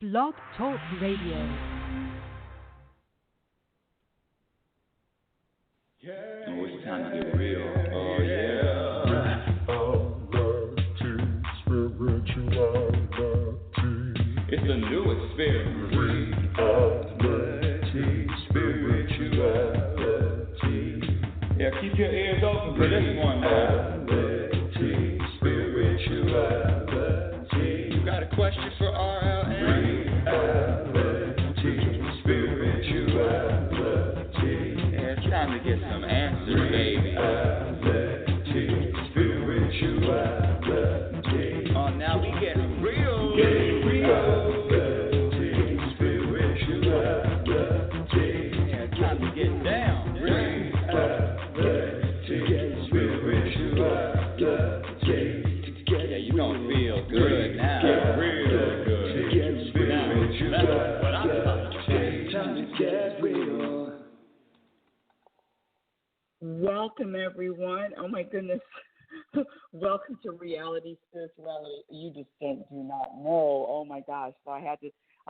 Blog Talk Radio. Oh, it's time to get real. Oh, yeah. It's a new experience. Spirituality. Yeah, keep your ears open for this one. Spirituality. You got a question for RLN? Spirituality. Yeah, it's time to get some answers, baby. Spirituality. Oh, now we get real. Yeah, it's time to get down. Yeah, you gonna feel good now. Real good. Now, that's what I'm talking about. Time to get real. Welcome, everyone. Oh, my goodness. Welcome to Reality Spirituality. You just do not know. Oh, my gosh. So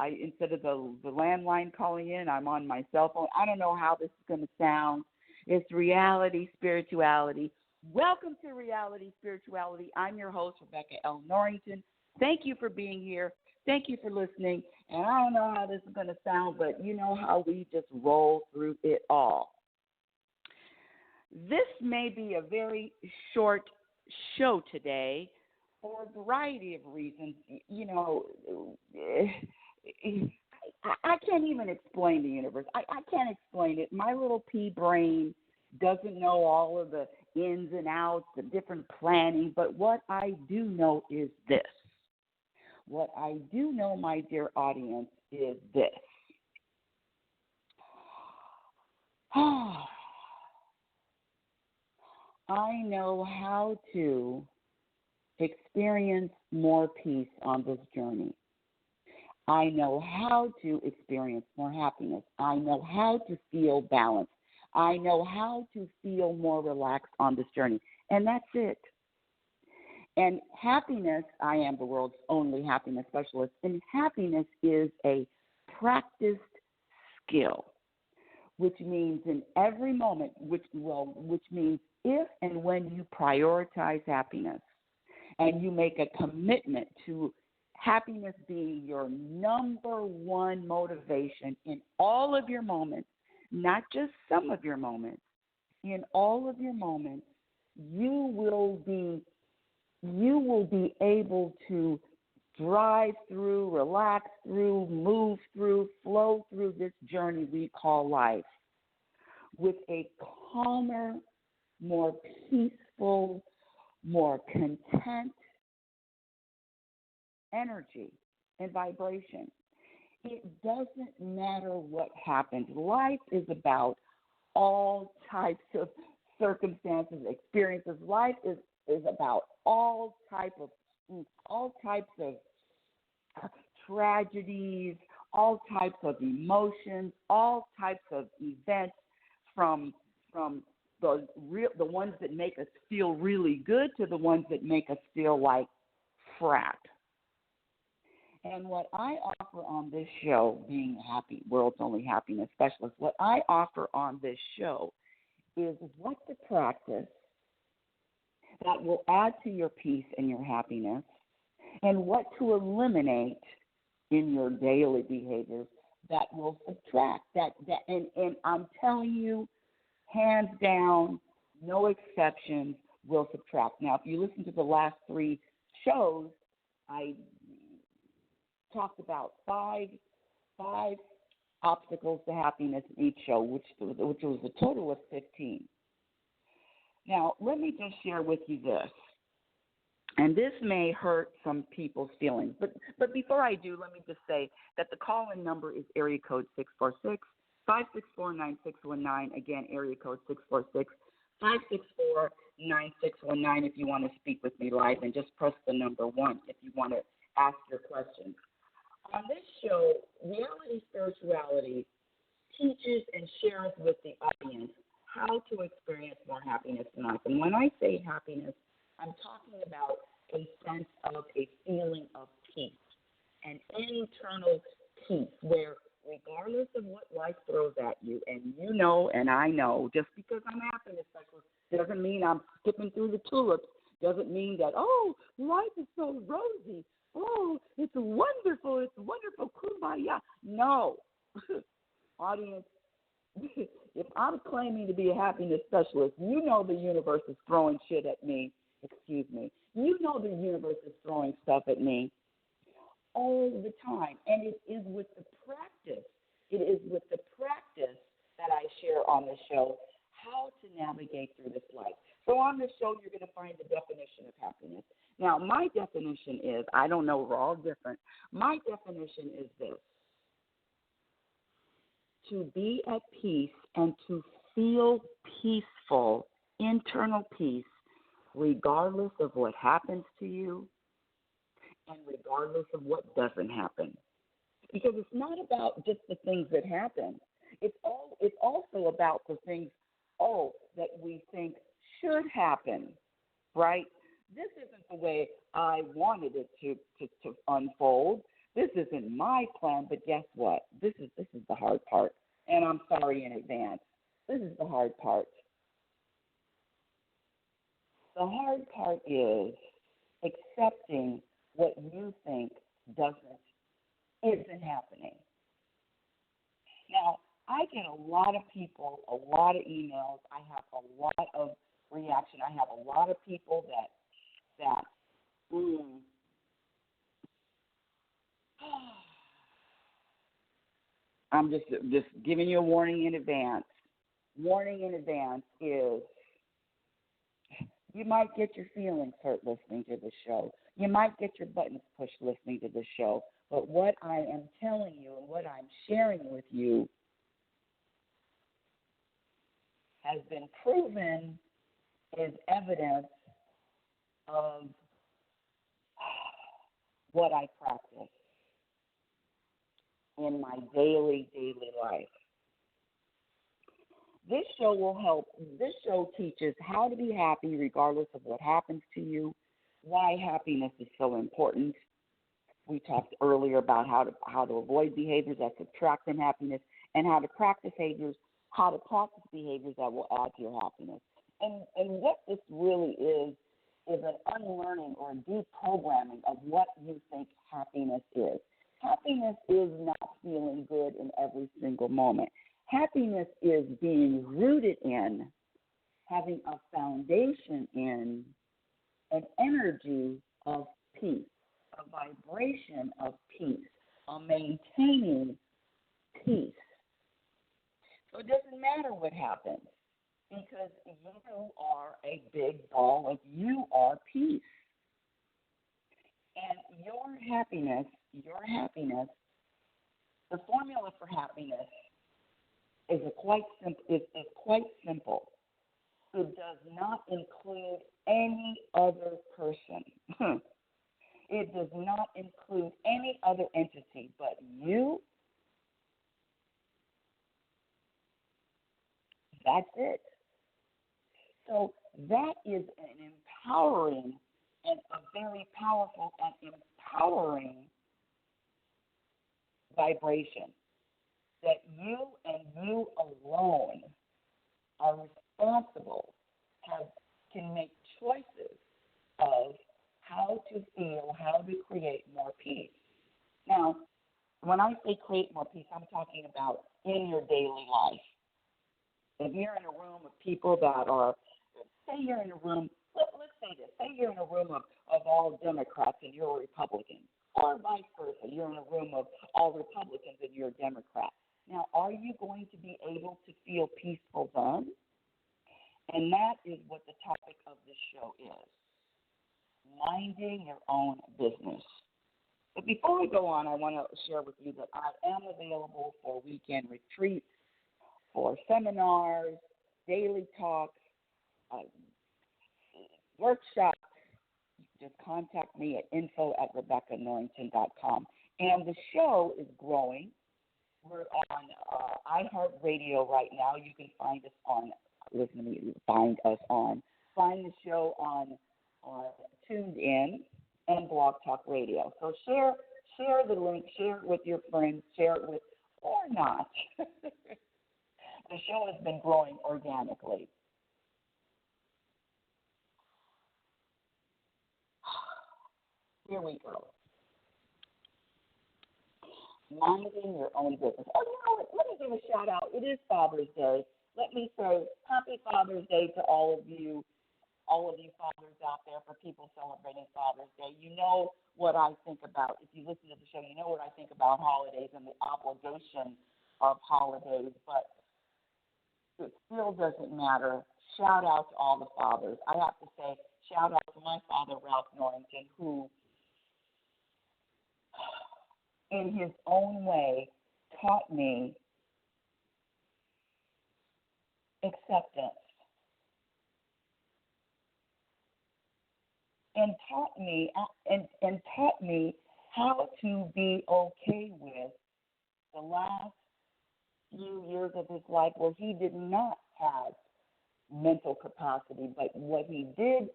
instead of the landline calling in, I'm on my cell phone. I don't know how this is going to sound. It's Reality Spirituality. Welcome to Reality Spirituality. I'm your host, Rebecca L. Norrington. Thank you for being here. Thank you for listening. And I don't know how this is going to sound, but you know how we just roll through it all. This may be a very short show today for a variety of reasons. You know, I can't even explain the universe. I can't explain it. My little pea brain doesn't know all of the ins and outs, the different planning, but what I do know is this. What I do know, my dear audience, is this. I know how to experience more peace on this journey. I know how to experience more happiness. I know how to feel balanced. I know how to feel more relaxed on this journey. And that's it. And happiness, I am the world's only happiness specialist, and happiness is a practiced skill, which means in every moment, which means if and when you prioritize happiness and you make a commitment to happiness being your number one motivation in all of your moments, not just some of your moments, in all of your moments, you will be able to drive through, relax through, move through, flow through this journey we call life with a calmer, more peaceful, more content energy and vibration. It doesn't matter what happens. Life is about all types of circumstances, experiences. Life is about all types of tragedies, all types of emotions, all types of events, from the ones that make us feel really good to the ones that make us feel like crap. And what I offer on this show, being happy, world's only happiness specialist, what I offer on this show is what to practice that will add to your peace and your happiness, and what to eliminate in your daily behaviors that will subtract. And I'm telling you, hands down, no exceptions, will subtract. Now, if you listen to the last three shows, I talked about five obstacles to happiness in each show, which was a total of 15. Now, let me just share with you this, and this may hurt some people's feelings, but before I do, let me just say that the call-in number is area code 646-564-9619. Again, area code 646-564-9619 if you want to speak with me live, and just press the number 1 if you want to ask your questions. On this show, Reality Spirituality teaches and shares with the audience how to experience more happiness in life. And when I say happiness, I'm talking about a sense of a feeling of peace. an internal peace where regardless of what life throws at you, and you know and I know, just because I'm happiness specialist doesn't mean I'm skipping through the tulips, doesn't mean that, oh, life is so rosy. Oh, it's wonderful, kumbaya. No. Audience, if I'm claiming to be a happiness specialist, you know the universe is throwing shit at me. Excuse me. You know the universe is throwing stuff at me all the time. And it is with the practice. It is with the practice that I share on the show how to navigate through this life. So on this show, you're going to find the definition of happiness. Now, my definition is, I don't know, we're all different. My definition is this: to be at peace and to feel peaceful, internal peace, regardless of what happens to you and regardless of what doesn't happen. Because it's not about just the things that happen. It's also about the things, that we think should happen, right? This isn't the way I wanted it to unfold. This isn't my plan, but guess what? This is the hard part, and I'm sorry in advance. This is the hard part. The hard part is accepting what you think isn't happening. Now, I get a lot of people, a lot of emails. I have a lot of reaction. I have a lot of people that I'm just giving you a warning in advance. Warning in advance is you might get your feelings hurt listening to the show. You might get your buttons pushed listening to the show. But what I am telling you and what I'm sharing with you has been proven is evidence of what I practice in my daily life. This show will help. This show teaches how to be happy regardless of what happens to you, why happiness is so important. We talked earlier about how to avoid behaviors that subtract from happiness and how to practice behaviors that will add to your happiness. And what this really is an unlearning or deprogramming of what you think happiness is. Happiness is not feeling good in every single moment. Happiness is being rooted in, having a foundation in, an energy of peace, a vibration of peace, a maintaining peace. So it doesn't matter what happens because you are a big ball of you are peace. And your happiness, the formula for happiness is quite simple. It does not include any other person. It does not include any other entity but you. That's it. So that is an empowering and a very powerful and empowering vibration that you and you alone are responsible, can make choices of how to feel, how to create more peace. Now, when I say create more peace, I'm talking about in your daily life. If you're in a room of people that are, say you're in a room, let's say this, say you're in a room of all Democrats and you're a Republican, or vice versa, you're in a room of all Republicans and you're a Democrat. Now, are you going to be able to feel peaceful then? And that is what the topic of this show is, minding your own business. But before we go on, I want to share with you that I am available for weekend retreats, for seminars, daily talks, workshops. Just contact me at info@RebeccaNorrington.com. And the show is growing. We're on iHeartRadio right now. You can find us on, find the show on TuneIn and Blog Talk Radio. So Share the link, share it with your friends, share it with, or not. The show has been growing organically. Here we go. Minding your own business. Oh, you know what? Let me give a shout out. It is Father's Day. Let me say happy Father's Day to all of you fathers out there, for people celebrating Father's Day. You know what I think about. If you listen to the show, you know what I think about holidays and the obligation of holidays, but it still doesn't matter. Shout out to all the fathers. I have to say, shout out to my father, Ralph Norrington, who, in his own way, taught me acceptance and taught me how to be okay with the last few years of his life where he did not have mental capacity, but what he did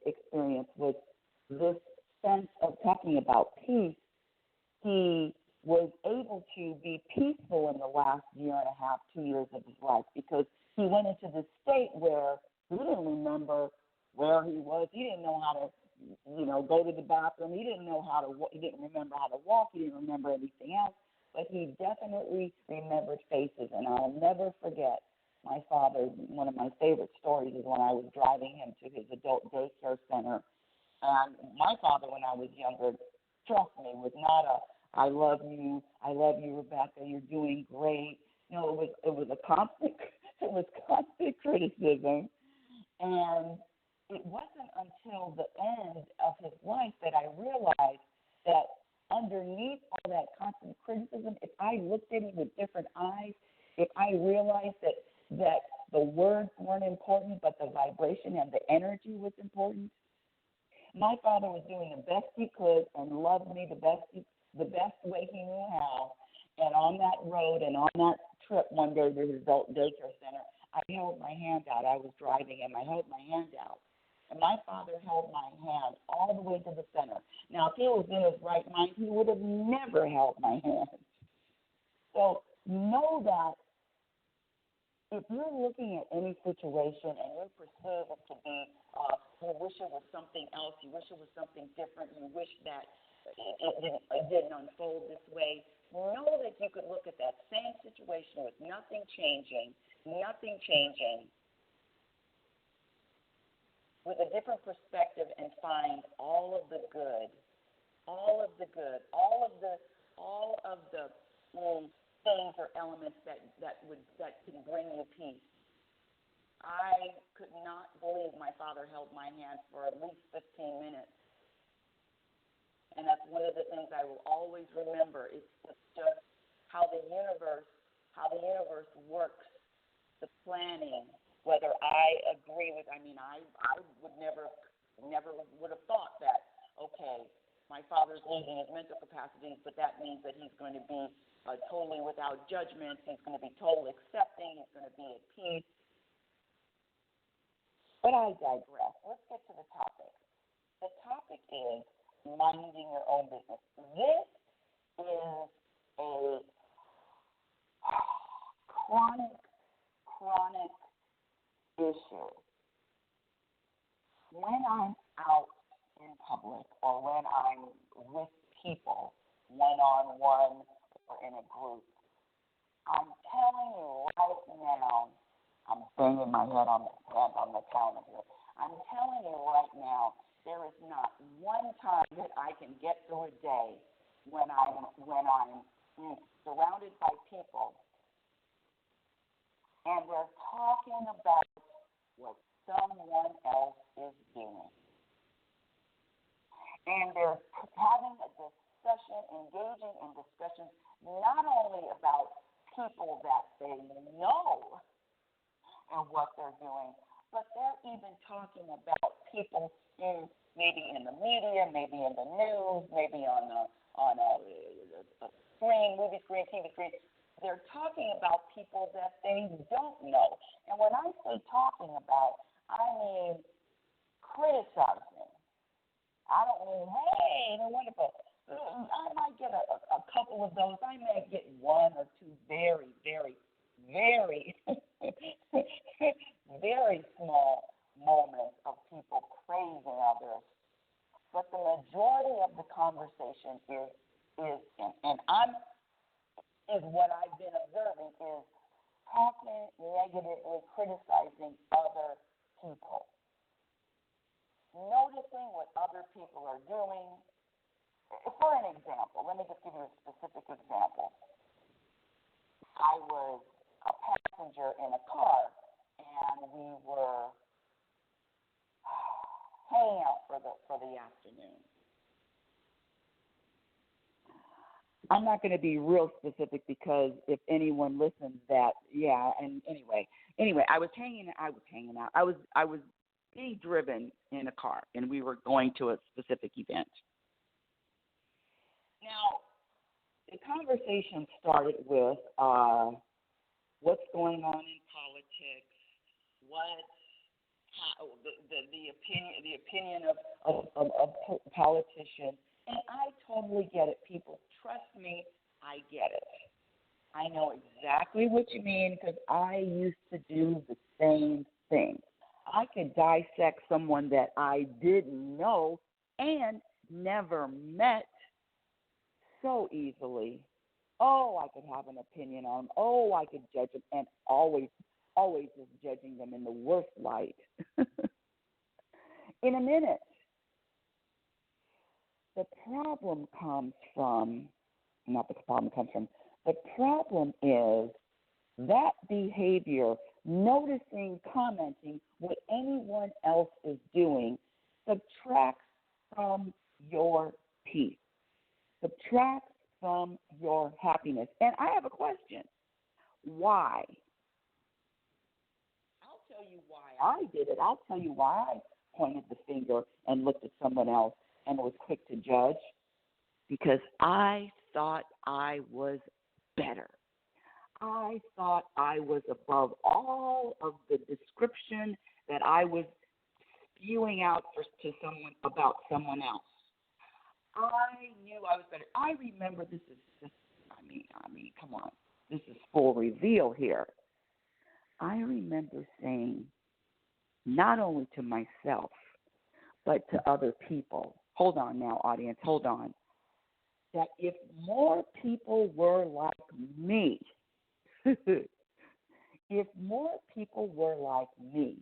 experience was this sense of talking about peace. He was able to be peaceful in the last year and a half, 2 years of his life, because he went into this state where he didn't remember where he was. He didn't know how to, go to the bathroom. He didn't remember how to walk. He didn't remember anything else. But he definitely remembered faces, and I'll never forget my father. One of my favorite stories is when I was driving him to his adult daycare center. And my father, when I was younger, trust me, was not a I love you, Rebecca, you're doing great. No, it was constant criticism. And it wasn't until the end of his life that I realized that underneath all that constant criticism, if I looked at it with different eyes, if I realized that the words weren't important, but the vibration and the energy was important, my father was doing the best he could and loved me the best way he knew how. And on that road and on that trip one day to his adult daycare center, I held my hand out. I was driving him. I held my hand out. And my father held my hand all the way to the center. Now, if he was in his right mind, he would have never held my hand. So know that if you're looking at any situation and you perceive it to be, you wish it was something else, you wish it was something different, you wish that it didn't unfold this way, know that you could look at that same situation with nothing changing, with a different perspective and find all of the good, all of the things or elements that can bring you peace. I could not believe my father held my hand for at least 15 minutes. And that's one of the things I will always remember. It's just how the universe works, the planning, whether I agree with, I would never would have thought that, okay, my father's losing his mental capacities, but that means that he's going to be totally without judgment, he's going to be totally accepting, he's going to be at peace. But I digress. Let's get to the topic. The topic is minding your own business. This is a chronic issue. When I'm out in public or when I'm with people, one-on-one or in a group, I'm telling you right now, I'm banging my head on the counter here. I'm telling you right now, there is not one time that I can get through a day when I'm surrounded by people and they're talking about what someone else is doing. And they're having a discussion, engaging in discussions, not only about people that they know and what they're doing, but they're even talking about people maybe in the media, maybe in the news, maybe on a screen, movie screen, TV screen. They're talking about people that they don't know. And when I say talking about, I mean criticizing. I don't mean, hey, they're wonderful. I might get a couple of those. I may get one or two very, very, very, very small moments of people praising others. But the majority of the conversation is what I've been observing is talking negatively, criticizing other people, noticing what other people are doing. For an example, let me just give you a specific example. I was a passenger in a car, and we were hanging out for the afternoon. I'm not going to be real specific because if anyone listens, that and anyway, I was hanging out. I was being driven in a car, and we were going to a specific event. Now, the conversation started with what's going on in politics, the opinion of politicians, and I totally get it, people. Trust me, I get it. I know exactly what you mean because I used to do the same thing. I could dissect someone that I didn't know and never met so easily. Oh, I could have an opinion on them. Oh, I could judge them, and always just judging them in the worst light. In a minute. The problem is that behavior, noticing, commenting what anyone else is doing, subtracts from your peace, subtracts from your happiness. And I have a question. Why? I'll tell you why I did it. I'll tell you why I pointed the finger and looked at someone else and was quick to judge, because I thought I was better. I thought I was above all of the description that I was spewing out to someone about someone else. I knew I was better. I remember this is just, come on. This is full reveal here. I remember saying, not only to myself, but to other people, hold on now, audience, hold on, that if more people were like me, if more people were like me,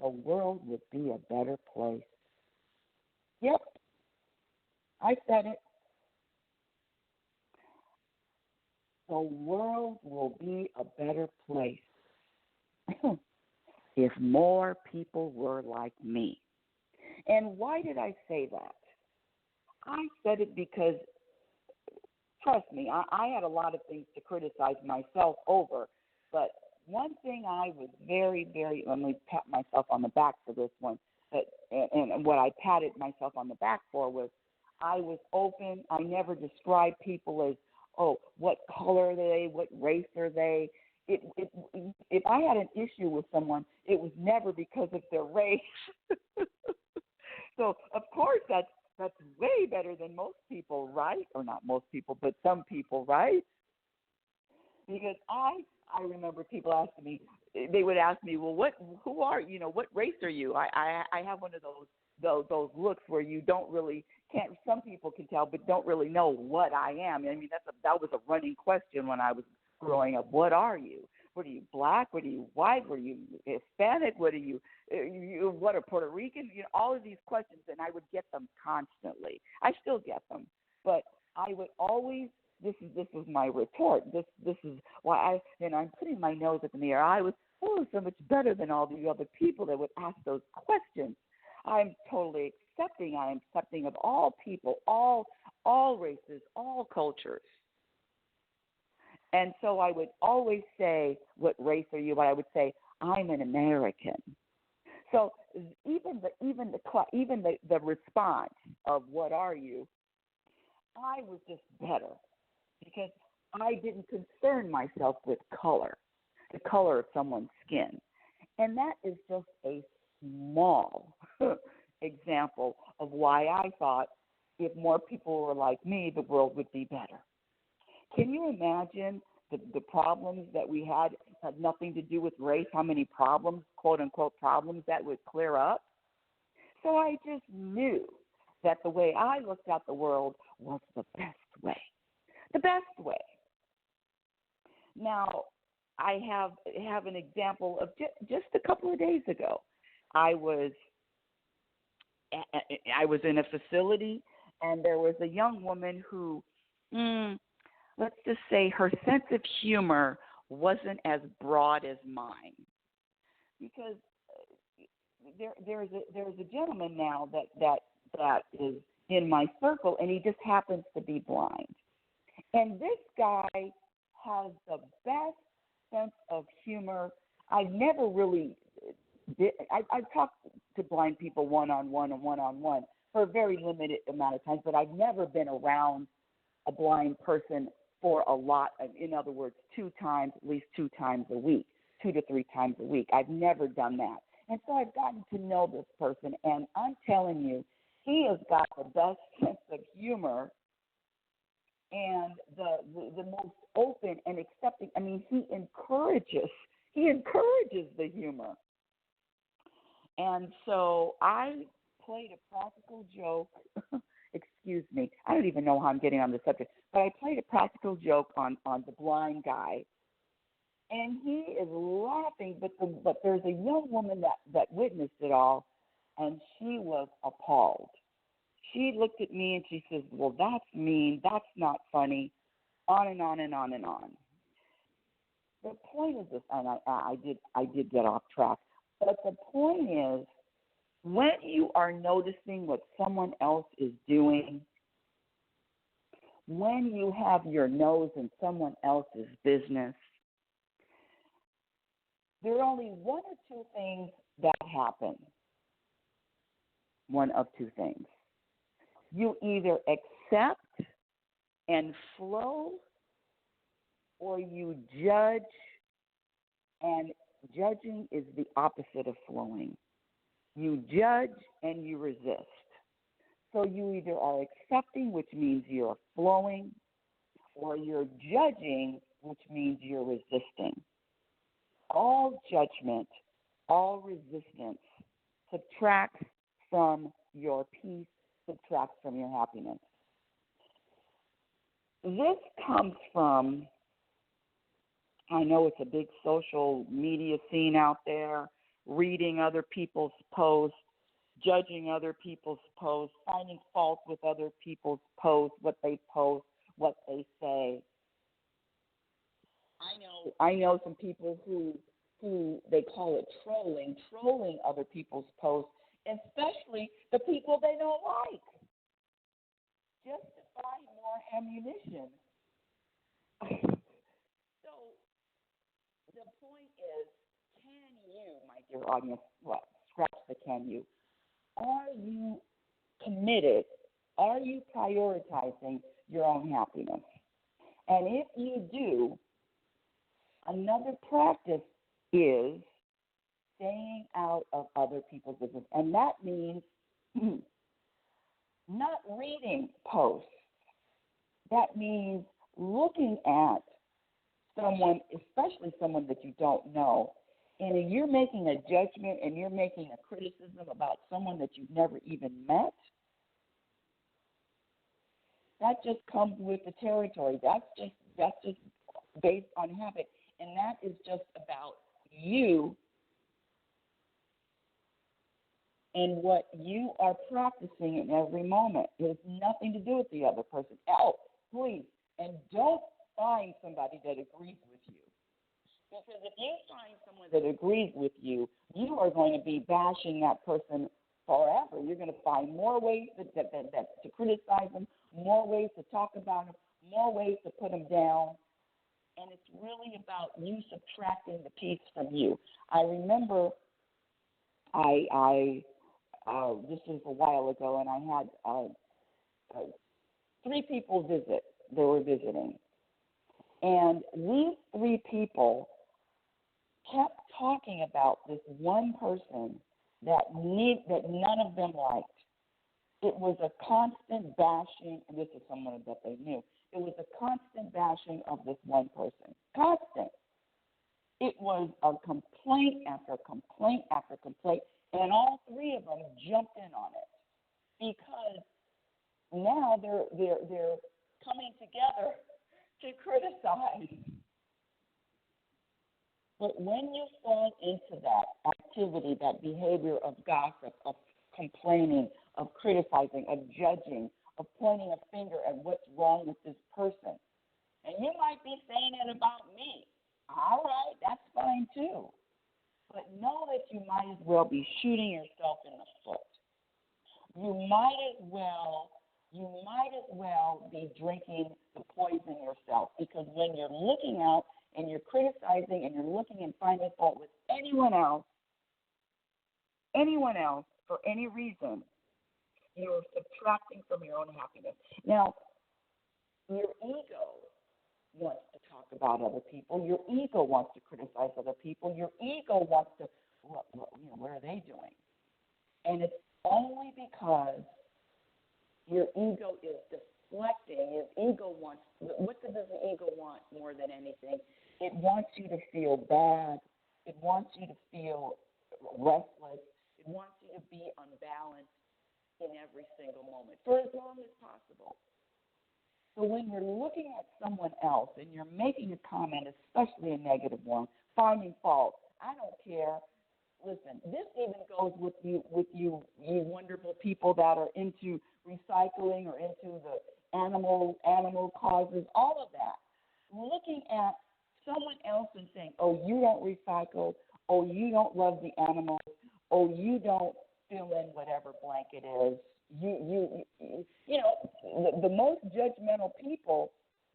the world would be a better place. Yep, I said it. The world will be a better place if more people were like me. And why did I say that? I said it because, trust me, I had a lot of things to criticize myself over, but one thing I was very, very, let me pat myself on the back for this one, and what I patted myself on the back for was I was open. I never described people as, oh, what color are they, what race are they. If I had an issue with someone, it was never because of their race. So, of course, that's way better than most people, right? Or not most people, but some people, right? Because I remember people asking me, they would ask me, well, who are you? What race are you? I have one of those looks where you can't. Some people can tell, but don't really know what I am. I mean, that was a running question when I was growing up. What are you? What are you, black? What are you, white? What are you, Hispanic? What are you what are Puerto Rican? All of these questions, and I would get them constantly. I still get them, but I would always. This was my retort. This is why I'm putting my nose up in the air. I was so much better than all the other people that would ask those questions. I'm totally accepting. I am accepting of all people, all races, all cultures. And so I would always say, what race are you? But I would say, I'm an American. So even the response of what are you, I was just better because I didn't concern myself with color, the color of someone's skin. And that is just a small example of why I thought if more people were like me, the world would be better. Can you imagine the problems that we had nothing to do with race, how many problems, quote-unquote problems, that would clear up? So I just knew that the way I looked at the world was the best way. The best way. Now, I have an example of just a couple of days ago. I was in a facility, and there was a young woman who, let's just say her sense of humor wasn't as broad as mine. Because there's a gentleman now that is in my circle, and he just happens to be blind. And this guy has the best sense of humor. I've never really I've talked to blind people one-on-one for a very limited amount of time, but I've never been around a blind person for a lot of, in other words, at least two times a week, 2 to 3 times a week. I've never done that. And so I've gotten to know this person, and I'm telling you, he has got the best sense of humor and the most open and accepting. I mean, he encourages the humor. And so I played a practical joke. Excuse me. I don't even know how I'm getting on the subject, but I played a practical joke on the blind guy. And he is laughing, but there's a young woman that witnessed it all, and she was appalled. She looked at me and she says, "Well, that's mean. That's not funny," on and on and on and on. The point is this, and I did get off track, but the point is, when you are noticing what someone else is doing, when you have your nose in someone else's business, there are only one or two things that happen. One of two things. You either accept and flow, or you judge, and judging is the opposite of flowing. You judge and you resist. So you either are accepting, which means you're flowing, or you're judging, which means you're resisting. All judgment, all resistance subtracts from your peace, subtracts from your happiness. This comes from, I know it's a big social media scene out there, reading other people's posts, judging other people's posts, finding fault with other people's posts, what they post, what they say. I know some people who they call it trolling other people's posts, especially the people they don't like, just to buy more ammunition. So the point is, can you, my dear audience, scratch the can you, are you committed? Are you prioritizing your own happiness? And if you do, another practice is staying out of other people's business. And that means not reading posts. That means looking at someone, especially someone that you don't know, and if you're making a judgment and you're making a criticism about someone that you've never even met, that just comes with the territory. That's just based on habit. And that is just about you and what you are practicing in every moment. It has nothing to do with the other person. Oh, please, and don't find somebody that agrees with you. Because if you find someone that agrees with you, you are going to be bashing that person forever. You're going to find more ways to criticize them, more ways to talk about them, more ways to put them down. And it's really about you subtracting the piece from you. I remember this was a while ago, and I had 3 people visit. They were visiting. And these 3 people kept talking about this one person that none of them liked. It was a constant bashing, and this is someone that they knew. It was a constant bashing of this one person. Constant. It was a complaint after complaint after complaint, and all three of them jumped in on it because now they're coming together to criticize. But when you fall into that activity, that behavior of gossip, of complaining, of criticizing, of judging, of pointing a finger at what's wrong with this person, and you might be saying it about me. All right, that's fine too. But know that you might as well be shooting yourself in the foot. You might as well be drinking the poison yourself, because when you're looking out and you're criticizing and you're looking and finding fault with anyone else for any reason, you're subtracting from your own happiness. Now, your ego wants to talk about other people. Your ego wants to criticize other people. Your ego wants to, what are they doing? And it's only because your ego is deflecting. Your ego wants, what does the ego want more than anything? It wants you to feel bad. It wants you to feel restless. It wants you to be unbalanced in every single moment for as long as possible. So when you're looking at someone else and you're making a comment, especially a negative one, finding fault, I don't care. Listen, this even goes with you wonderful people that are into recycling or into the animal causes, all of that. Looking at someone else and saying, oh, you don't recycle, oh, you don't love the animals, oh, you don't fill in whatever blank it is. You know, the most judgmental people,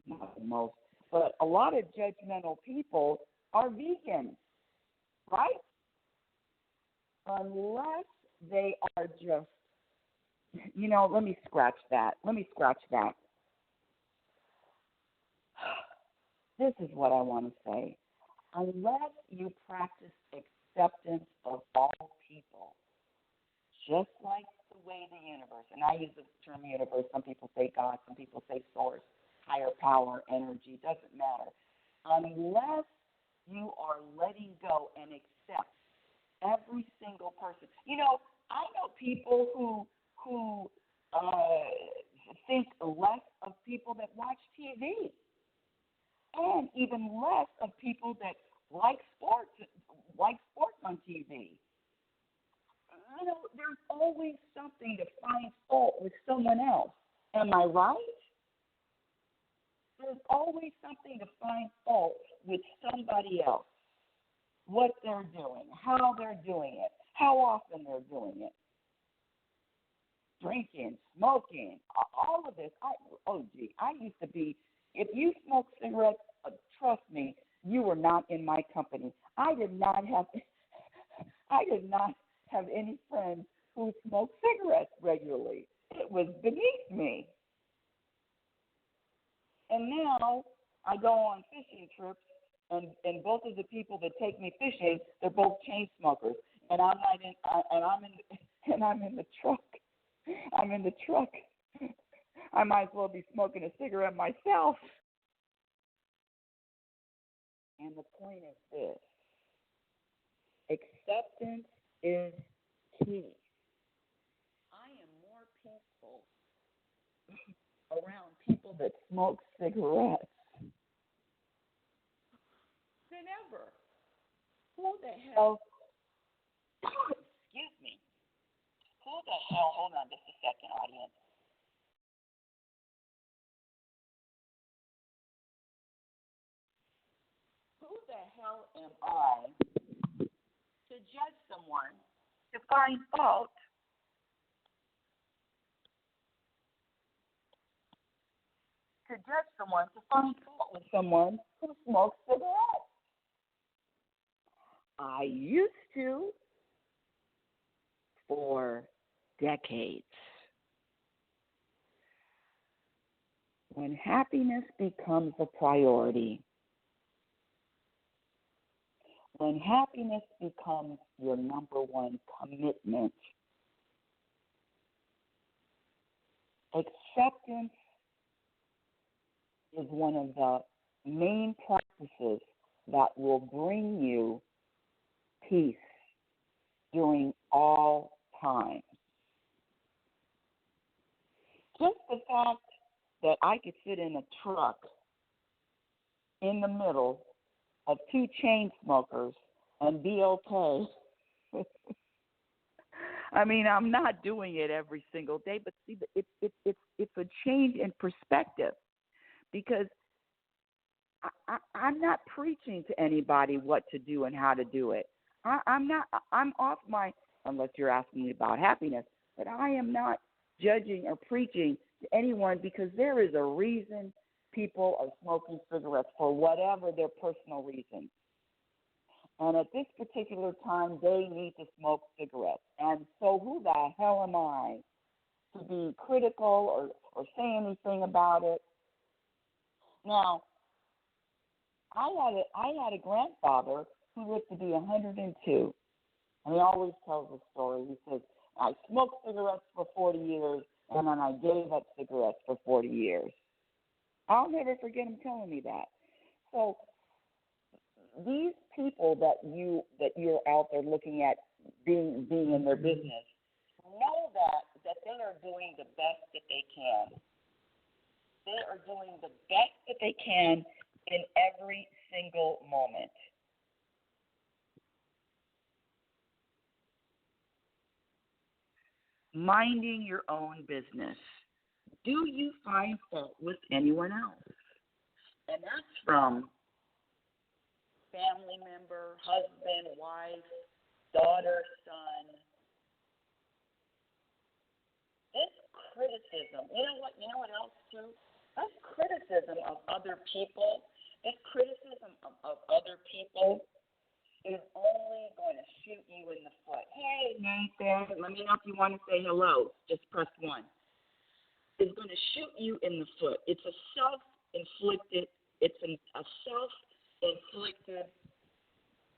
not the most, but a lot of judgmental people are vegans, right? Unless they are just, let me scratch that. This is what I want to say. Unless you practice acceptance of all people, just like the way the universe, and I use the term universe, some people say God, some people say source, higher power, energy, doesn't matter. Unless you are letting go and accept every single person. I know people who think less of people that watch TV, and even less of people that like sports on TV. There's always something to find fault with someone else. Am I right? There's always something to find fault with somebody else. What they're doing, how they're doing it, how often they're doing it. Drinking, smoking, all of this. I used to be, if you smoke cigarettes, trust me, you were not in my company. I did not have any friends who smoked cigarettes regularly. It was beneath me. And now I go on fishing trips, and both of the people that take me fishing, they're both chain smokers. And I'm in the truck. I'm in the truck. I might as well be smoking a cigarette myself. And the point is this: acceptance is key. I am more peaceful around people that smoke cigarettes than ever. Who the hell? Excuse me. Who the hell? Hold on just a second, audience. Who the hell am I to judge someone, to find fault, with someone who smokes cigarettes? I used to for decades. When happiness becomes a priority, When happiness becomes your number one commitment, acceptance is one of the main practices that will bring you peace during all times. Just the fact that I could sit in a truck in the middle of two chain smokers and be okay. I mean, I'm not doing it every single day, but see, it's a change in perspective, because I'm not preaching to anybody what to do and how to do it. I'm off my, unless you're asking me about happiness, but I am not judging or preaching to anyone, because there is a reason people are smoking cigarettes, for whatever their personal reasons. And at this particular time, they need to smoke cigarettes. And so who the hell am I to be critical or say anything about it? Now, I had a grandfather who lived to be 102. And he always tells the story. He says, I smoked cigarettes for 40 years, and then I gave up cigarettes for 40 years. I'll never forget him telling me that. So these people that you're out there looking at being in their business, know that they are doing the best that they can. They are doing the best that they can in every single moment. Minding your own business. Do you find fault with anyone else? And that's from family member, husband, wife, daughter, son. This criticism, you know what else too? This criticism of other people, this criticism of other people is only going to shoot you in the foot. Hey, Nathan, let me know if you want to say hello. Just press 1. Is going to shoot you in the foot. It's a self-inflicted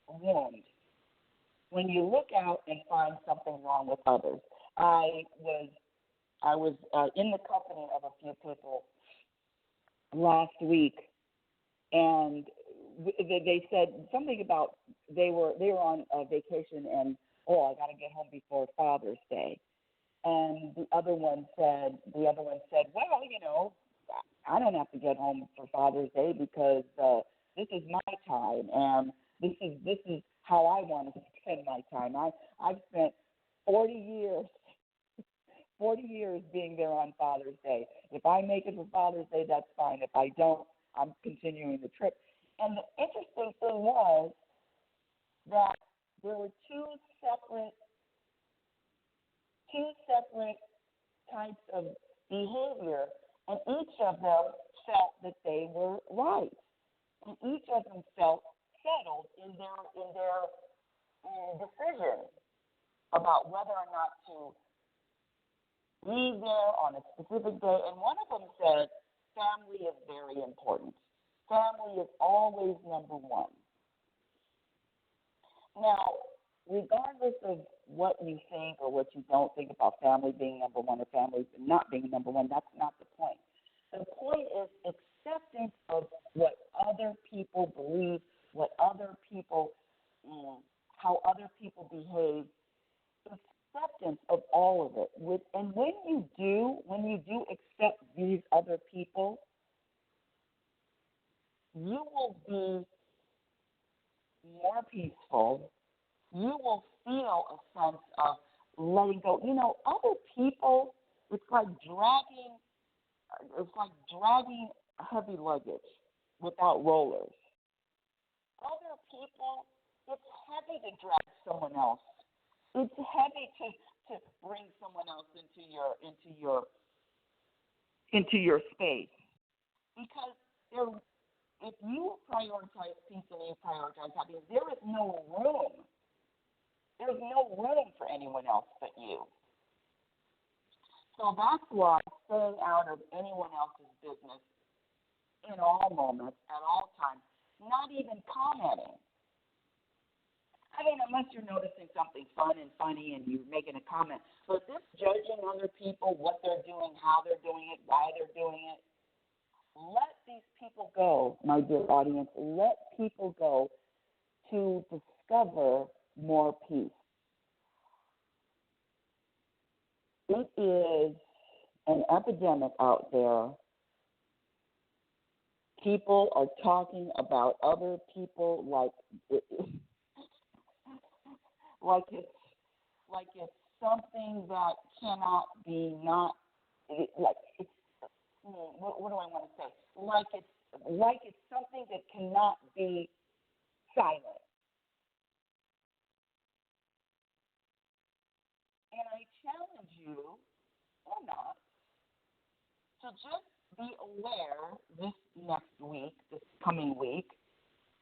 wound. When you look out and find something wrong with others, I was in the company of a few people last week, and they said something about they were on a vacation, and I got to get home before Father's Day. And the other one said, well, I don't have to get home for Father's Day because this is my time, and this is how I want to spend my time. I've spent 40 years being there on Father's Day. If I make it for Father's Day, that's fine. If I don't, I'm continuing the trip. And the interesting thing was that there were two separate types of behavior, and each of them felt that they were right, and each of them felt settled in their decision about whether or not to be there on a specific day. And one of them said, family is very important. Family is always number one. Now, regardless of what you think or what you don't think about family being number one or family not being number one, that's not the point. The point is acceptance of what other people believe, what other people, how other people behave, acceptance of all of it. And when you do accept these other people, you will be more peaceful. You will feel a sense of letting go. Other people, it's like dragging heavy luggage without rollers. Other people, it's heavy to drag someone else. It's heavy to bring someone else into your space, because if you prioritize peace and you prioritize happiness, there is no room. There's no room for anyone else but you. So that's why staying out of anyone else's business in all moments, at all times, not even commenting, I mean, unless you're noticing something fun and funny and you're making a comment. But this judging other people, what they're doing, how they're doing it, why they're doing it, let these people go, my dear audience. Let people go to discover more peace. It is an epidemic out there. People are talking about other people like it's something that cannot be not like it's what do I want to say? Like it's something that cannot be silent. And I challenge you, or not, to just be aware this next week, this coming week,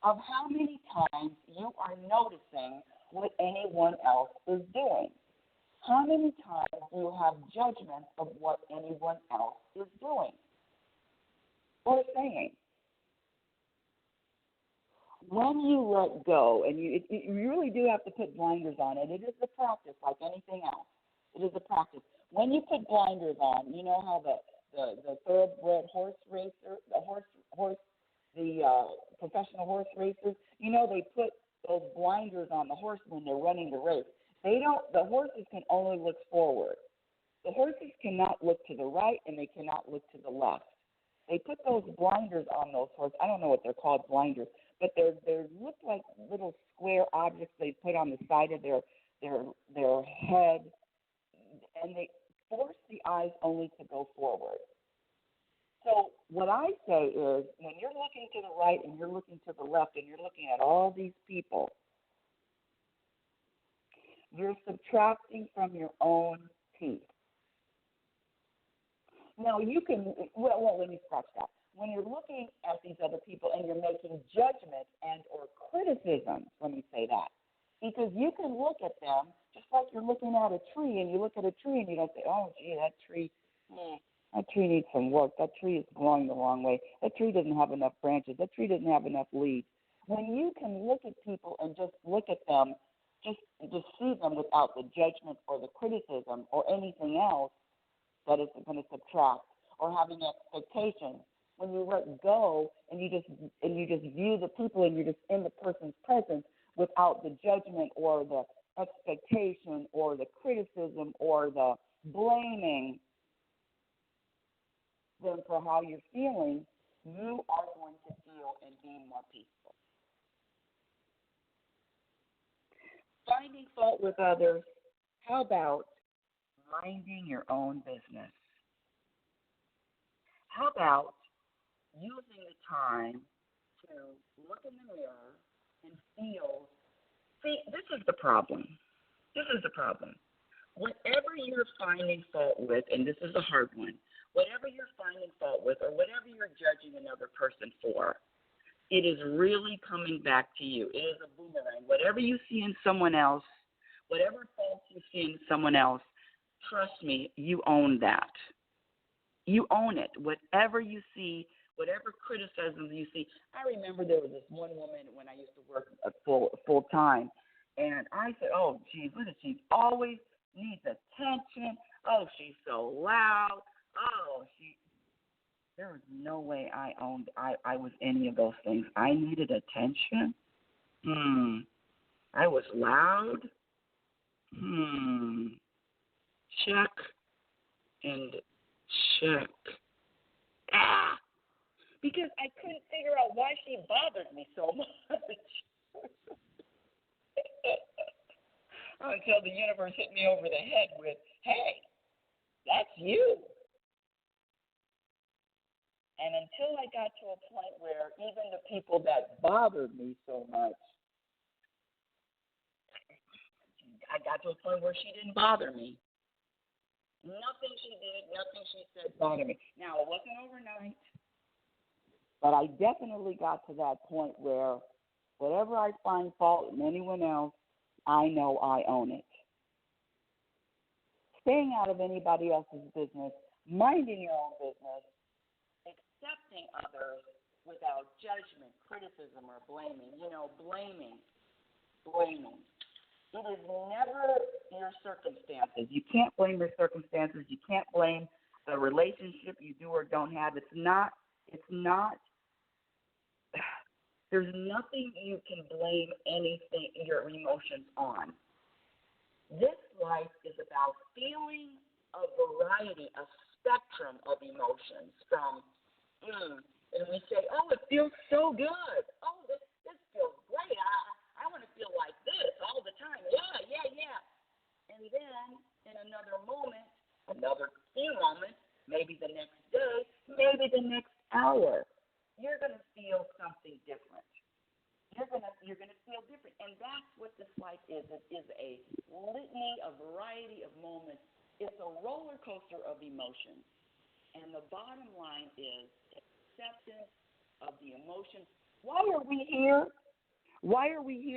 of how many times you are noticing what anyone else is doing. How many times do you have judgment of what anyone else is doing or saying? When you let go, and you really do have to put blinders on it. It is a practice like anything else. It is a practice. When you put blinders on, you know how the thoroughbred horse racer, the professional horse racers, you know they put those blinders on the horse when they're running the race. The horses can only look forward. The horses cannot look to the right and they cannot look to the left. They put those blinders on those horses. I don't know what they're called, blinders, but they look like little square objects they put on the side of their head, and they force the eyes only to go forward. So what I say is, when you're looking to the right and you're looking to the left and you're looking at all these people, you're subtracting from your own peace. Now, you can, well, let me scratch that. When you're looking at these other people and you're making judgment and or criticism, let me say that, because you can look at them just like you're looking at a tree, and you look at a tree and you don't say, oh, gee, that tree needs some work. That tree is growing the wrong way. That tree doesn't have enough branches. That tree doesn't have enough leaves. When you can look at people and just look at them, just see them without the judgment or the criticism or anything else that is going to subtract or having expectations. When you let go and you just view the people and you're just in the person's presence without the judgment or the expectation or the criticism or the blaming them for how you're feeling, you are going to feel and be more peaceful. Finding fault with others, how about minding your own business? How about using the time to look in the mirror and feel, see, this is the problem. Whatever you're finding fault with, and this is a hard one, whatever you're finding fault with or whatever you're judging another person for, it is really coming back to you. It is a boomerang. Whatever you see in someone else, whatever faults you see in someone else, trust me, you own that. You own it. Whatever you see, whatever criticism you see. I remember there was this one woman when I used to work full time, and I said, oh, geez, what is she? Always needs attention. Oh, she's so loud. Oh, there was no way I was any of those things. I needed attention. I was loud. Check and check. Because I couldn't figure out why she bothered me so much. Until the universe hit me over the head with, hey, that's you. And until I got to a point where even the people that bothered me so much, I got to a point where she didn't bother me. Nothing she did, nothing she said bothered me. Now, it wasn't overnight, but I definitely got to that point where whatever I find fault in anyone else, I know I own it. Staying out of anybody else's business, minding your own business, accepting others without judgment, criticism, or blaming. Blaming. blaming. It is never your circumstances. You can't blame your circumstances. You can't blame the relationship you do or don't have. It's not, there's nothing you can blame anything, your emotions on. This life is about feeling a variety, a spectrum of emotions from, and we say, oh, it feels so good. Oh, this feels great. I want to feel like this all the time. Yeah. And then in another moment, another few moments, maybe the next day, maybe the next hour, you're going to feel something different. You're gonna feel different, and that's what this life is. It is a litany, a variety of moments. It's a roller coaster of emotions, and the bottom line is acceptance of the emotions. Why are we here?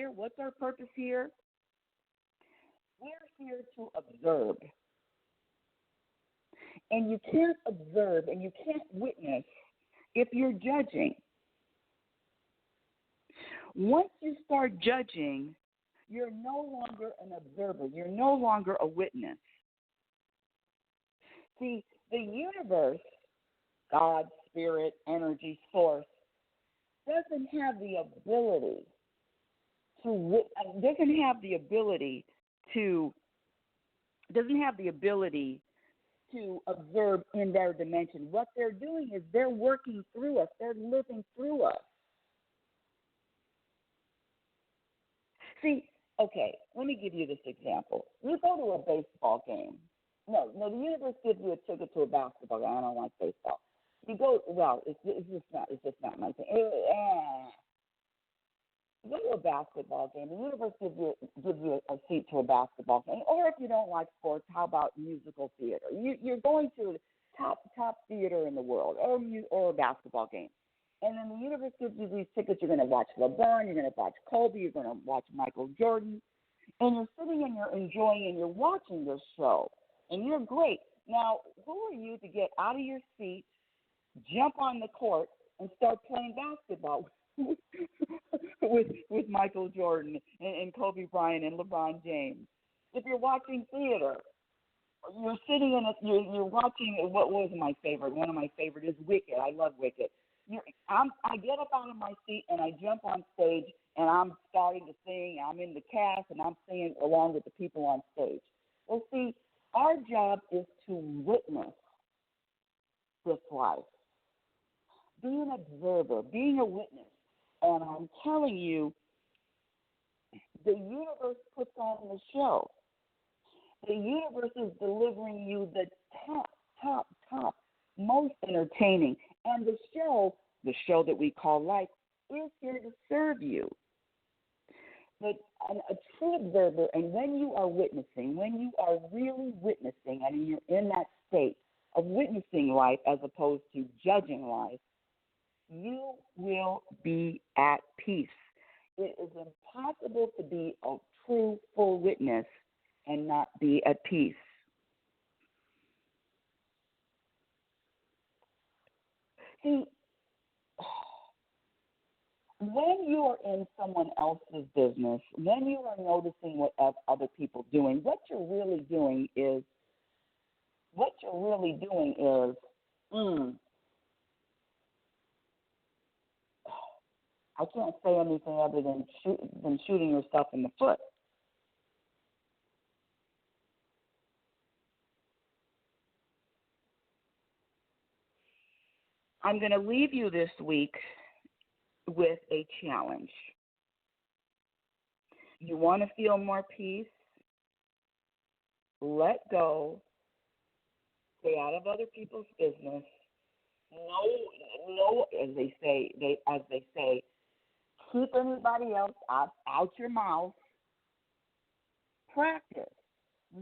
What's our purpose here? We're here to observe, and you can't observe and you can't witness if you're judging. Once you start judging, you're no longer an observer. You're no longer a witness. See, the universe, God, spirit, energy, source, doesn't have the ability to observe in their dimension. What they're doing is they're working through us. They're living through us. See, okay, let me give you this example. You go to a baseball game. No, the universe gives you a ticket to a basketball game. I don't like baseball. You go, well, it's just not my thing. You go to a basketball game. The universe gives you a seat to a basketball game. Or if you don't like sports, how about musical theater? You're going to the top theater in the world, or a basketball game. And then the universe gives you these tickets. You're going to watch LeBron. You're going to watch Kobe. You're going to watch Michael Jordan. And you're sitting and you're enjoying and you're watching this show. And you're great. Now, who are you to get out of your seat, jump on the court, and start playing basketball with Michael Jordan and Kobe Bryant and LeBron James? If you're watching theater, you're sitting in you're watching, what was my favorite? One of my favorite is Wicked. I love Wicked. I get up out of my seat and I jump on stage and I'm starting to sing. I'm in the cast and I'm singing along with the people on stage. Well, see, our job is to witness this life, be an observer, being a witness. And I'm telling you, the universe puts on the show. The universe is delivering you the top, most entertaining. And the show that we call life, is here to serve you. But a true observer, and when you are witnessing, when you are really witnessing, and you're in that state of witnessing life as opposed to judging life, you will be at peace. It is impossible to be a true, full witness and not be at peace. See, when you are in someone else's business, when you are noticing what other people are doing, what you're really doing is, I can't say anything other than shooting yourself in the foot. I'm going to leave you this week with a challenge. You want to feel more peace? Let go. Stay out of other people's business. No, as they say, keep anybody else out your mouth. Practice.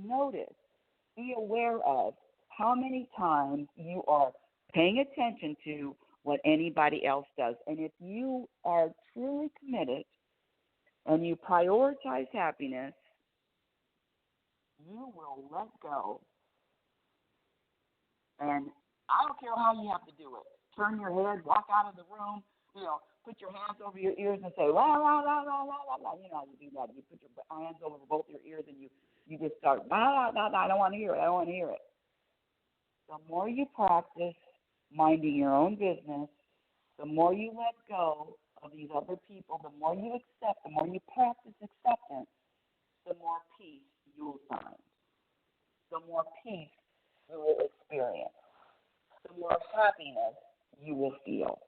Notice. Be aware of how many times you are paying attention to what anybody else does. And if you are truly committed and you prioritize happiness, you will let go. And I don't care how you have to do it. Turn your head, walk out of the room, put your hands over your ears and say, la, la, la, la, la, la, la. You know how you do that. You put your hands over both your ears and you just start, la, la, la, la, I don't want to hear it. I don't want to hear it. The more you practice minding your own business, the more you let go of these other people, the more you accept, the more you practice acceptance, the more peace you will find. The more peace you will experience. The more happiness you will feel.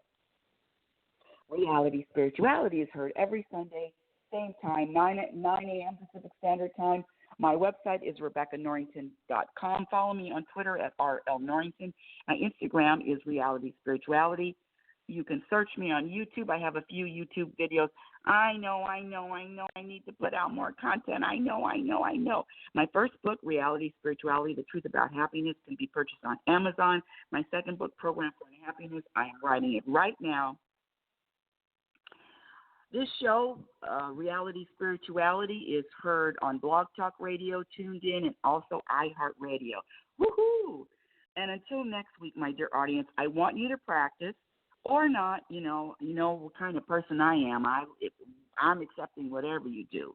Reality Spirituality is heard every Sunday, same time, 9 a.m. Pacific Standard Time. My website is RebeccaNorrington.com. Follow me on Twitter at RLNorrington. My Instagram is Reality Spirituality. You can search me on YouTube. I have a few YouTube videos. I know. I need to put out more content. I know. My first book, Reality Spirituality, The Truth About Happiness, can be purchased on Amazon. My second book, Program for Happiness, I am writing it right now. This show, Reality Spirituality, is heard on Blog Talk Radio, Tuned In, and also iHeartRadio. Woohoo! And until next week, my dear audience, I want you to practice or not. You know what kind of person I am. I'm accepting whatever you do.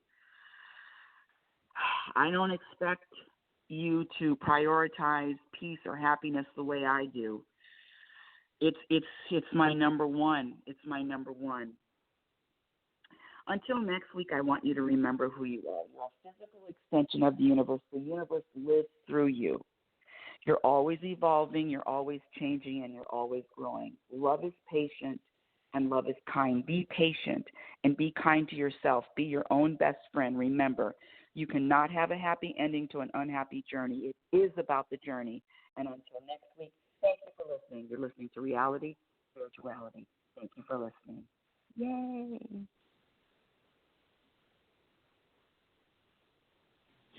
I don't expect you to prioritize peace or happiness the way I do. It's my number one. It's my number one. Until next week, I want you to remember who you are. You're a physical extension of the universe. The universe lives through you. You're always evolving, you're always changing, and you're always growing. Love is patient, and love is kind. Be patient, and be kind to yourself. Be your own best friend. Remember, you cannot have a happy ending to an unhappy journey. It is about the journey. And until next week, thank you for listening. You're listening to Reality Spirituality. Thank you for listening. Yay!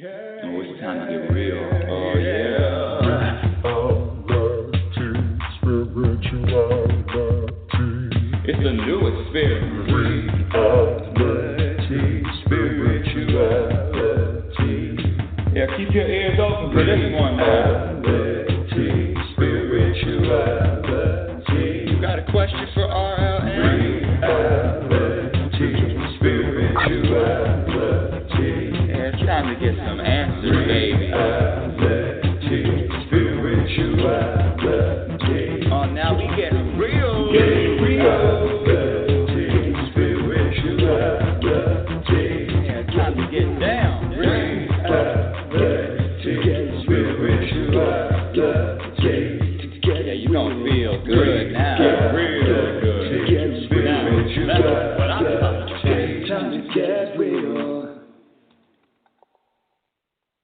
Oh, it's time to get real. Oh, yeah. It's the new experience. Reality Spirituality. Yeah, keep your ears open for this one, man. Reality Spirituality. You got a question for RLN? Reality Spirituality. It's time to get some answers, baby. Spirituality. Oh, now we get real. Spirituality. Yeah, it's time to get down. Reality. Spirituality.